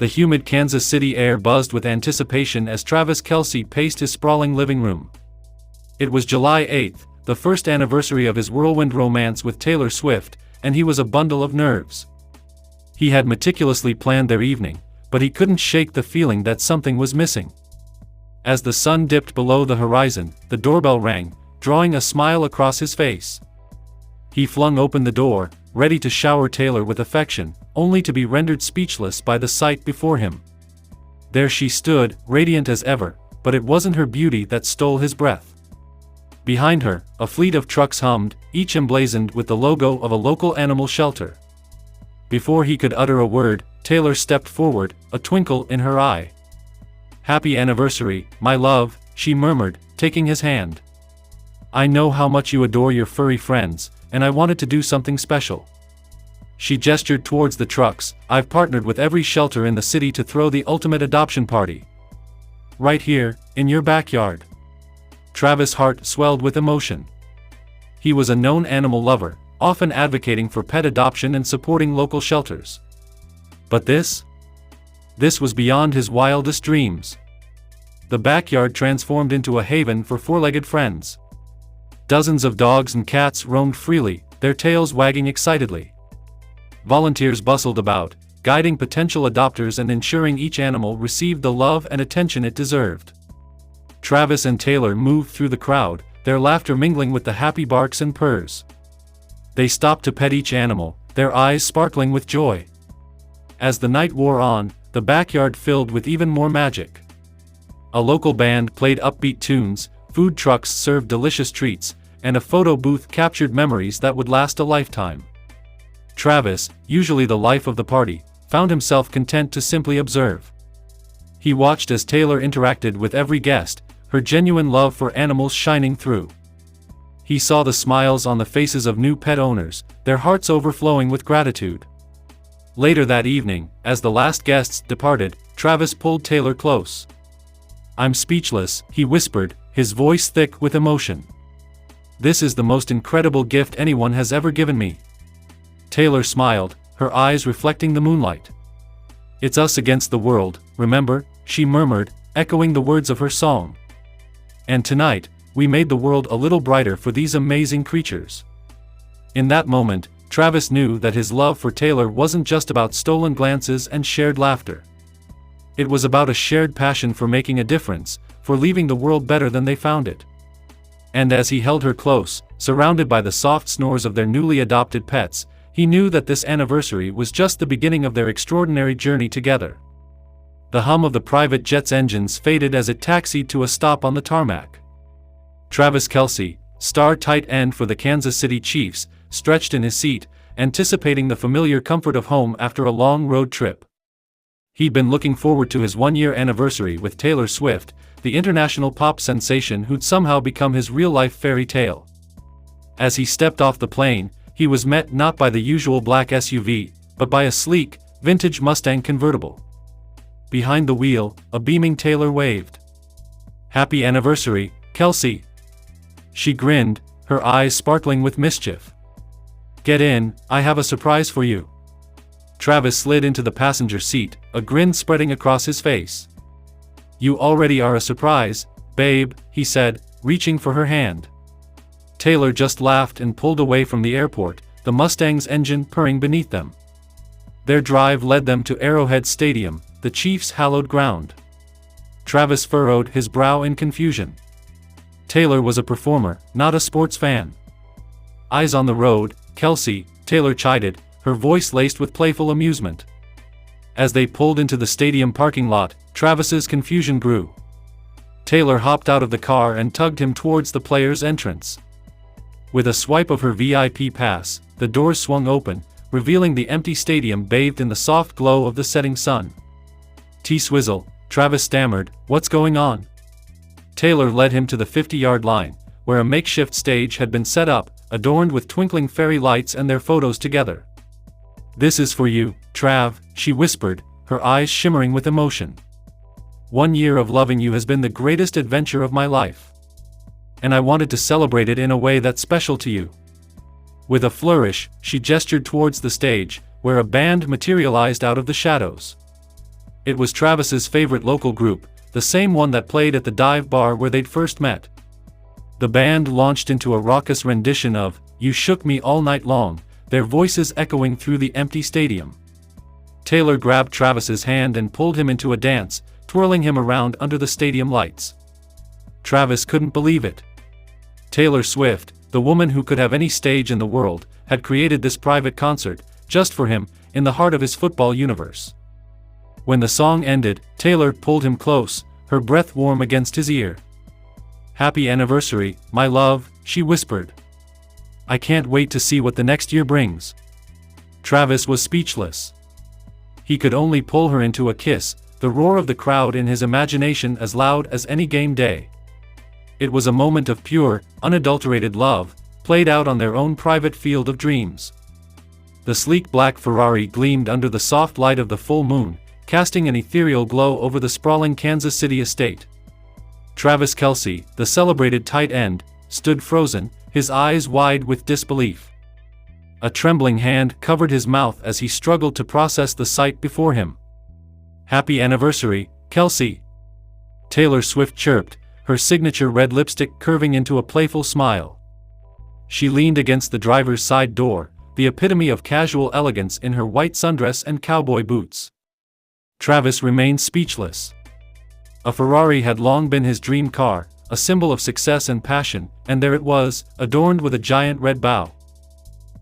The humid Kansas City air buzzed with anticipation as Travis Kelce paced his sprawling living room. It was July 8th, the first anniversary of his whirlwind romance with Taylor Swift, and he was a bundle of nerves. He had meticulously planned their evening, but he couldn't shake the feeling that something was missing. As the sun dipped below the horizon, the doorbell rang, drawing a smile across his face. He flung open the door, ready to shower Taylor with affection, only to be rendered speechless by the sight before him. There she stood, radiant as ever, but it wasn't her beauty that stole his breath. Behind her, a fleet of trucks hummed, each emblazoned with the logo of a local animal shelter. Before he could utter a word, Taylor stepped forward, a twinkle in her eye. "Happy anniversary, my love," she murmured, taking his hand. "I know how much you adore your furry friends, and I wanted to do something special." She gestured towards the trucks. "I've partnered with every shelter in the city to throw the ultimate adoption party. Right here, in your backyard." Travis' heart swelled with emotion. He was a known animal lover, often advocating for pet adoption and supporting local shelters. But this was beyond his wildest dreams. The backyard transformed into a haven for four-legged friends. Dozens of dogs and cats roamed freely, their tails wagging excitedly. Volunteers bustled about, guiding potential adopters and ensuring each animal received the love and attention it deserved. Travis and Taylor moved through the crowd, their laughter mingling with the happy barks and purrs. They stopped to pet each animal, their eyes sparkling with joy. As the night wore on, the backyard filled with even more magic. A local band played upbeat tunes, food trucks served delicious treats, and a photo booth captured memories that would last a lifetime. Travis, usually the life of the party, found himself content to simply observe. He watched as Taylor interacted with every guest, her genuine love for animals shining through. He saw the smiles on the faces of new pet owners, their hearts overflowing with gratitude. Later that evening, as the last guests departed, Travis pulled Taylor close. "I'm speechless," he whispered, his voice thick with emotion. "This is the most incredible gift anyone has ever given me." Taylor smiled, her eyes reflecting the moonlight. "It's us against the world, remember?" she murmured, echoing the words of her song. "And tonight, we made the world a little brighter for these amazing creatures." In that moment, Travis knew that his love for Taylor wasn't just about stolen glances and shared laughter. It was about a shared passion for making a difference, for leaving the world better than they found it. And as he held her close, surrounded by the soft snores of their newly adopted pets, he knew that this anniversary was just the beginning of their extraordinary journey together. The hum of the private jet's engines faded as it taxied to a stop on the tarmac. Travis Kelce, star tight end for the Kansas City Chiefs, stretched in his seat, anticipating the familiar comfort of home after a long road trip. He'd been looking forward to his one-year anniversary with Taylor Swift, the international pop sensation who'd somehow become his real-life fairy tale. As he stepped off the plane, he was met not by the usual black SUV, but by a sleek, vintage Mustang convertible. Behind the wheel, a beaming Taylor waved. "Happy anniversary, Kelce." She grinned, her eyes sparkling with mischief. "Get in, I have a surprise for you." Travis slid into the passenger seat, a grin spreading across his face. "You already are a surprise, babe," he said, reaching for her hand. Taylor just laughed and pulled away from the airport, the Mustang's engine purring beneath them. Their drive led them to Arrowhead Stadium, the Chiefs' hallowed ground. Travis furrowed his brow in confusion. Taylor was a performer, not a sports fan. "Eyes on the road, Kelce," Taylor chided, her voice laced with playful amusement. As they pulled into the stadium parking lot, Travis's confusion grew. Taylor hopped out of the car and tugged him towards the players' entrance. With a swipe of her VIP pass, the doors swung open, revealing the empty stadium bathed in the soft glow of the setting sun. "T-Swizzle," Travis stammered, "what's going on?" Taylor led him to the 50-yard line, where a makeshift stage had been set up, adorned with twinkling fairy lights and their photos together. "This is for you, Trav," she whispered, her eyes shimmering with emotion. "1 year of loving you has been the greatest adventure of my life. And I wanted to celebrate it in a way that's special to you." With a flourish, she gestured towards the stage, where a band materialized out of the shadows. It was Travis's favorite local group, the same one that played at the dive bar where they'd first met. The band launched into a raucous rendition of "You Shook Me All Night Long," their voices echoing through the empty stadium. Taylor grabbed Travis's hand and pulled him into a dance, twirling him around under the stadium lights. Travis couldn't believe it. Taylor Swift, the woman who could have any stage in the world, had created this private concert, just for him, in the heart of his football universe. When the song ended, Taylor pulled him close, her breath warm against his ear. "Happy anniversary, my love," she whispered. "I can't wait to see what the next year brings." Travis was speechless. He could only pull her into a kiss, the roar of the crowd in his imagination as loud as any game day. It was a moment of pure, unadulterated love, played out on their own private field of dreams. The sleek black Ferrari gleamed under the soft light of the full moon, casting an ethereal glow over the sprawling Kansas City estate. Travis Kelce, the celebrated tight end, stood frozen, his eyes wide with disbelief. A trembling hand covered his mouth as he struggled to process the sight before him. "Happy anniversary, Kelce," Taylor Swift chirped, her signature red lipstick curving into a playful smile. She leaned against the driver's side door, the epitome of casual elegance in her white sundress and cowboy boots. Travis remained speechless. A Ferrari had long been his dream car, a symbol of success and passion, and there it was, adorned with a giant red bow.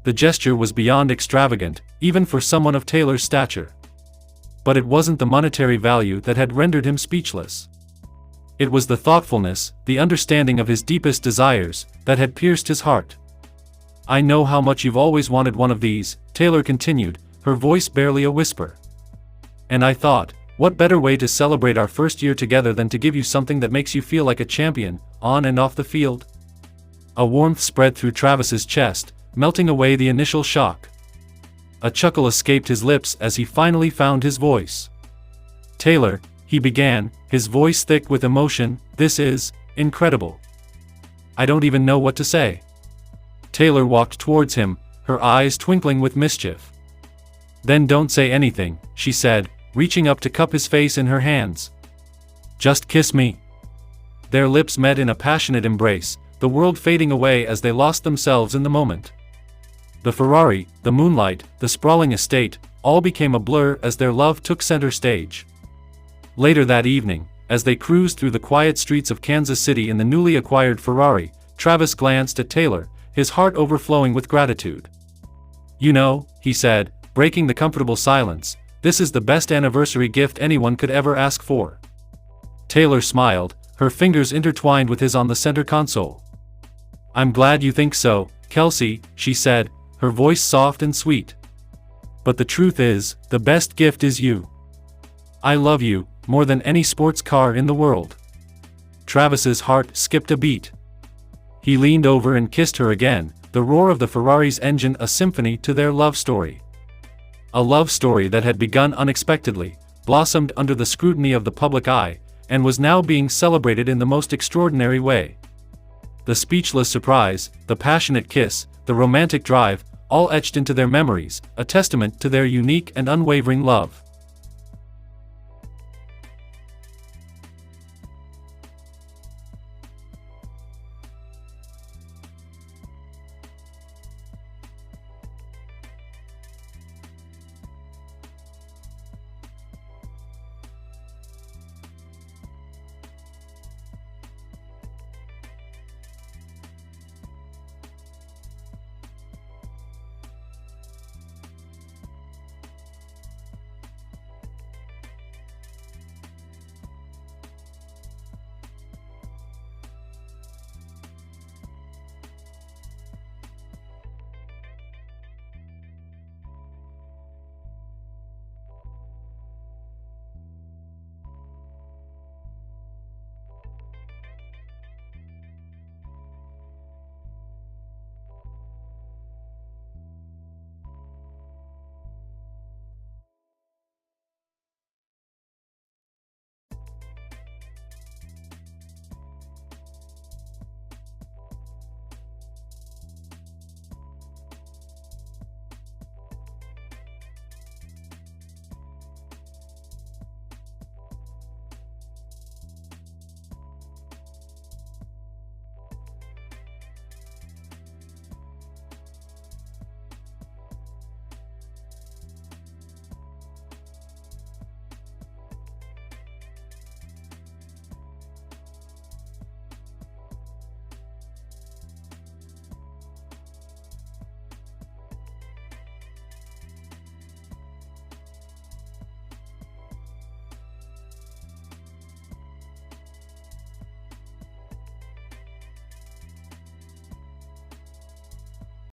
The gesture was beyond extravagant, even for someone of Taylor's stature. But it wasn't the monetary value that had rendered him speechless. It was the thoughtfulness, the understanding of his deepest desires, that had pierced his heart. "I know how much you've always wanted one of these," Taylor continued, her voice barely a whisper. "And I thought, what better way to celebrate our first year together than to give you something that makes you feel like a champion, on and off the field?" A warmth spread through Travis's chest, melting away the initial shock. A chuckle escaped his lips as he finally found his voice. "Taylor," he began, his voice thick with emotion, "this is incredible. I don't even know what to say." Taylor walked towards him, her eyes twinkling with mischief. "Then don't say anything," she said, reaching up to cup his face in her hands. "Just kiss me." Their lips met in a passionate embrace, the world fading away as they lost themselves in the moment. The Ferrari, the moonlight, the sprawling estate, all became a blur as their love took center stage. Later that evening, as they cruised through the quiet streets of Kansas City in the newly acquired Ferrari, Travis glanced at Taylor, his heart overflowing with gratitude. "You know," he said, breaking the comfortable silence, "this is the best anniversary gift anyone could ever ask for." Taylor smiled, her fingers intertwined with his on the center console. "I'm glad you think so, Kelce," she said, her voice soft and sweet. "But the truth is, the best gift is you. I love you, more than any sports car in the world." Travis's heart skipped a beat. He leaned over and kissed her again, the roar of the Ferrari's engine a symphony to their love story. A love story that had begun unexpectedly, blossomed under the scrutiny of the public eye, and was now being celebrated in the most extraordinary way. The speechless surprise, the passionate kiss, the romantic drive, all etched into their memories, a testament to their unique and unwavering love.